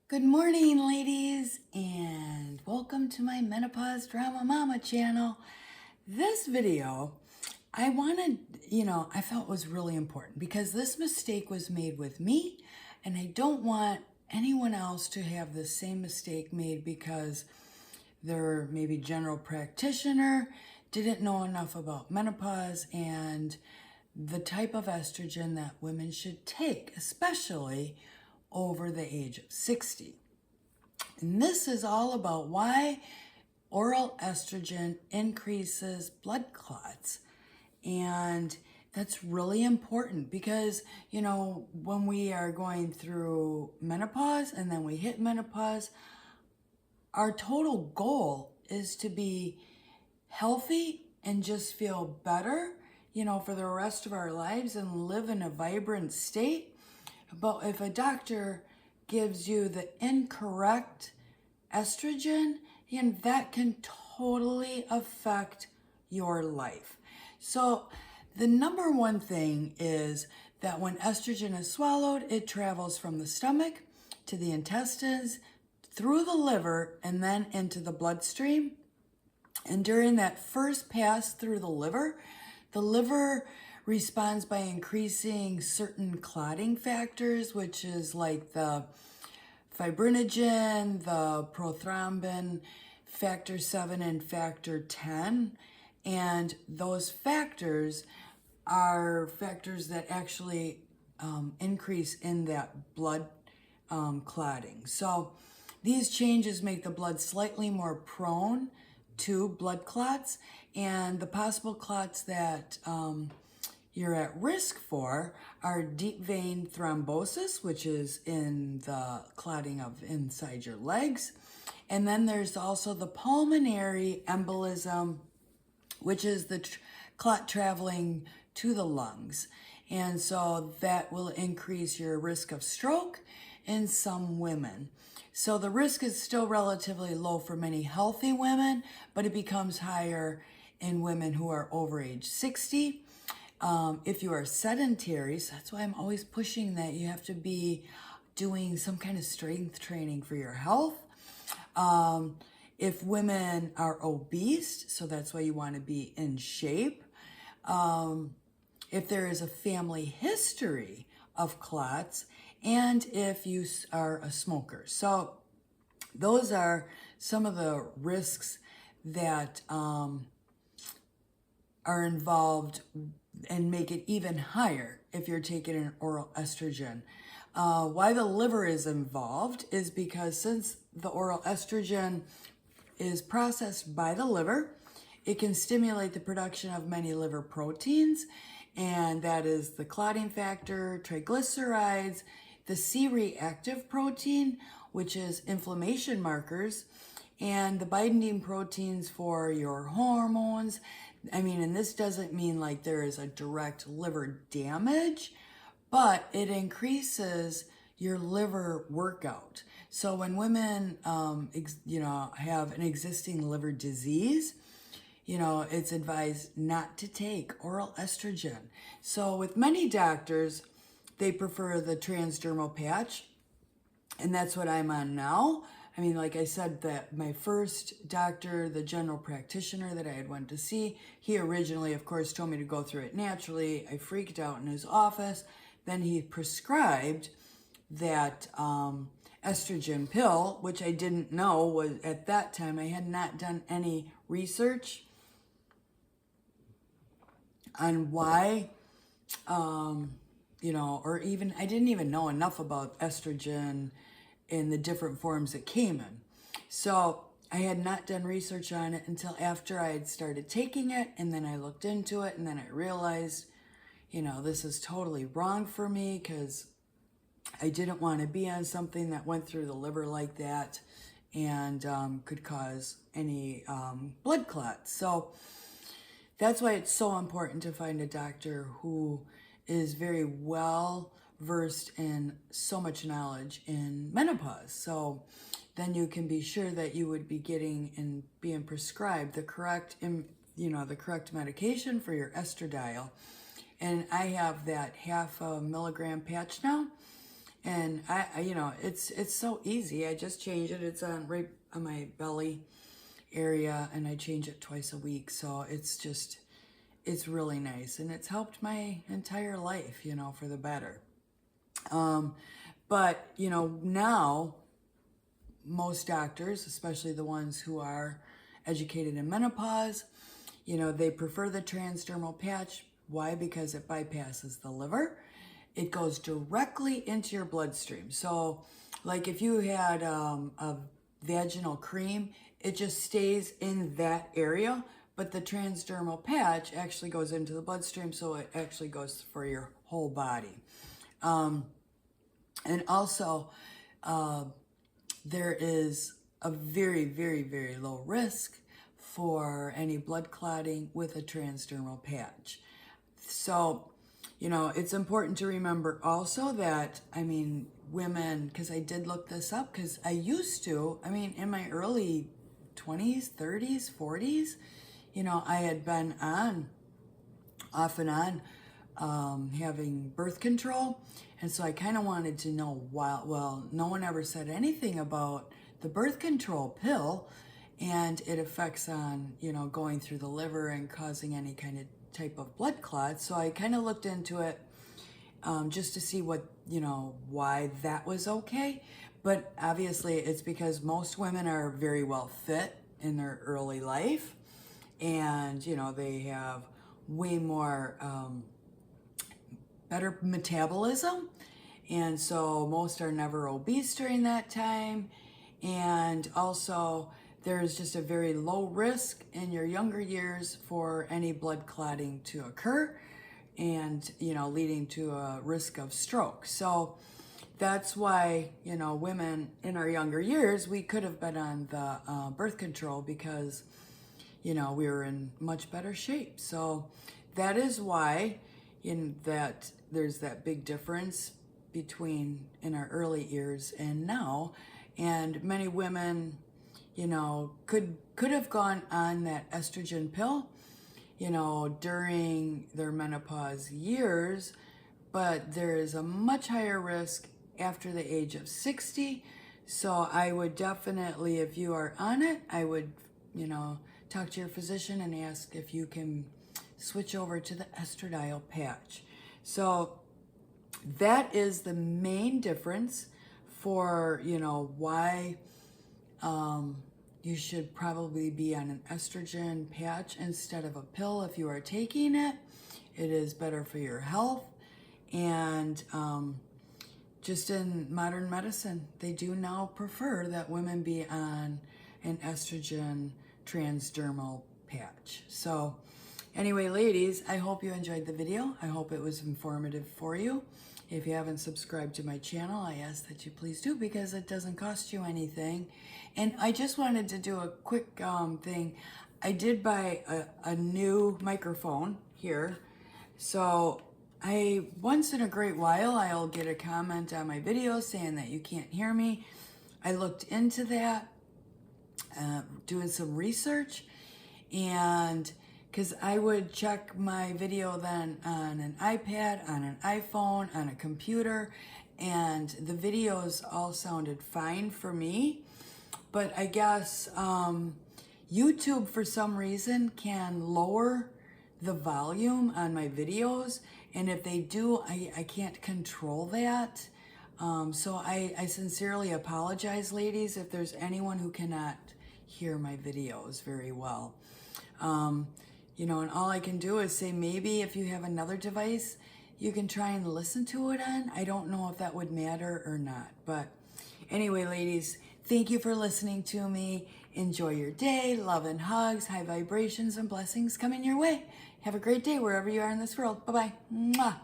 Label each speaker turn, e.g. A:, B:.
A: Good morning, ladies, and welcome to my Menopause Drama Mama channel. This video, I felt was really important because this mistake was made with me, and I don't want anyone else to have the same mistake made because their maybe general practitioner didn't know enough about menopause and the type of estrogen that women should take, especially over the age of 60. And this is all about why oral estrogen increases blood clots. And that's really important because, when we are going through menopause and then we hit menopause, our total goal is to be healthy and just feel better, for the rest of our lives and live in a vibrant state. But if a doctor gives you the incorrect estrogen, and that can totally affect your life. So the number one thing is that when estrogen is swallowed, it travels from the stomach to the intestines, through the liver, and then into the bloodstream. And during that first pass through the liver responds by increasing certain clotting factors, which is like the fibrinogen, the prothrombin, factor 7 and factor 10. And those factors are factors that actually increase in that blood clotting. So these changes make the blood slightly more prone to blood clots, and the possible clots that you're at risk for are deep vein thrombosis, which is in the clotting of inside your legs. And then there's also the pulmonary embolism, which is the clot traveling to the lungs. And so that will increase your risk of stroke in some women. So the risk is still relatively low for many healthy women, but it becomes higher in women who are over age 60. If you are sedentary, so that's why I'm always pushing that you have to be doing some kind of strength training for your health. If women are obese, so that's why you want to be in shape. If there is a family history of clots, and if you are a smoker. So those are some of the risks that are involved and make it even higher if you're taking an oral estrogen. Why the liver is involved is because since the oral estrogen is processed by the liver, it can stimulate the production of many liver proteins, and that is the clotting factor, triglycerides, the C-reactive protein, which is inflammation markers, and the binding proteins for your hormones. And this doesn't mean like there is a direct liver damage, but it increases your liver workout. So when women, have an existing liver disease, it's advised not to take oral estrogen. So with many doctors, they prefer the transdermal patch, and that's what I'm on now. Like I said, that my first doctor, the general practitioner that I had went to see, he originally, of course, told me to go through it naturally. I freaked out in his office. Then he prescribed that estrogen pill, which I didn't know was, at that time, I had not done any research on why, or even, I didn't even know enough about estrogen in the different forms it came in. So I had not done research on it until after I had started taking it, and then I looked into it, and then I realized, this is totally wrong for me because I didn't want to be on something that went through the liver like that and could cause any blood clots. So that's why it's so important to find a doctor who is very well versed in so much knowledge in menopause. So then you can be sure that you would be getting and being prescribed the correct, the correct medication for your estradiol. And I have that 0.5 milligram patch now. And you know, it's so easy. I just change it. It's on right on my belly area, and I change it twice a week. So it's really nice, and it's helped my entire life, you know, for the better. But you know, now most doctors, especially the ones who are educated in menopause, you know, they prefer the transdermal patch. Why? Because it bypasses the liver. It goes directly into your bloodstream. So like if you had a vaginal cream, it just stays in that area, but the transdermal patch actually goes into the bloodstream, so it actually goes for your whole body. And also, there is a very, very, very low risk for any blood clotting with a transdermal patch. So, you know, it's important to remember also that, I mean, women, because I did look this up, because I used to, I mean, in my early 20s, 30s, 40s, you know, I had been off and on, having birth control. And so I kind of wanted to know why, well, no one ever said anything about the birth control pill and it affects on, you know, going through the liver and causing any kind of type of blood clot. So I kind of looked into it just to see what, you know, why that was okay. But obviously it's because most women are very well fit in their early life, and, you know, they have way more better metabolism, and so most are never obese during that time. And also there's just a very low risk in your younger years for any blood clotting to occur, and, you know, leading to a risk of stroke. So that's why, you know, women in our younger years, we could have been on the birth control because, you know, we were in much better shape. So that is why that there's that big difference between in our early years and now. And many women, you know, could have gone on that estrogen pill, you know, during their menopause years, but there is a much higher risk after the age of 60. So I would definitely, if you are on it, I would, you know, talk to your physician and ask if you can switch over to the estradiol patch. So that is the main difference for, you know, why you should probably be on an estrogen patch instead of a pill if you are taking it. It is better for your health. And just in modern medicine, they do now prefer that women be on an estrogen transdermal patch. So anyway, ladies, I hope you enjoyed the video. I hope it was informative for you. If you haven't subscribed to my channel, I ask that you please do, because it doesn't cost you anything. And I just wanted to do a quick thing. I did buy a new microphone here. So once in a great while, I'll get a comment on my videos saying that you can't hear me. I looked into that, doing some research, and because I would check my video then on an iPad, on an iPhone, on a computer, and the videos all sounded fine for me. But I guess YouTube, for some reason, can lower the volume on my videos, and if they do, I can't control that. So I sincerely apologize, ladies, if there's anyone who cannot hear my videos very well. You know, and all I can do is say, maybe if you have another device, you can try and listen to it on. I don't know if that would matter or not. But anyway, ladies, thank you for listening to me. Enjoy your day. Love and hugs, high vibrations and blessings coming your way. Have a great day wherever you are in this world. Bye-bye. Mwah.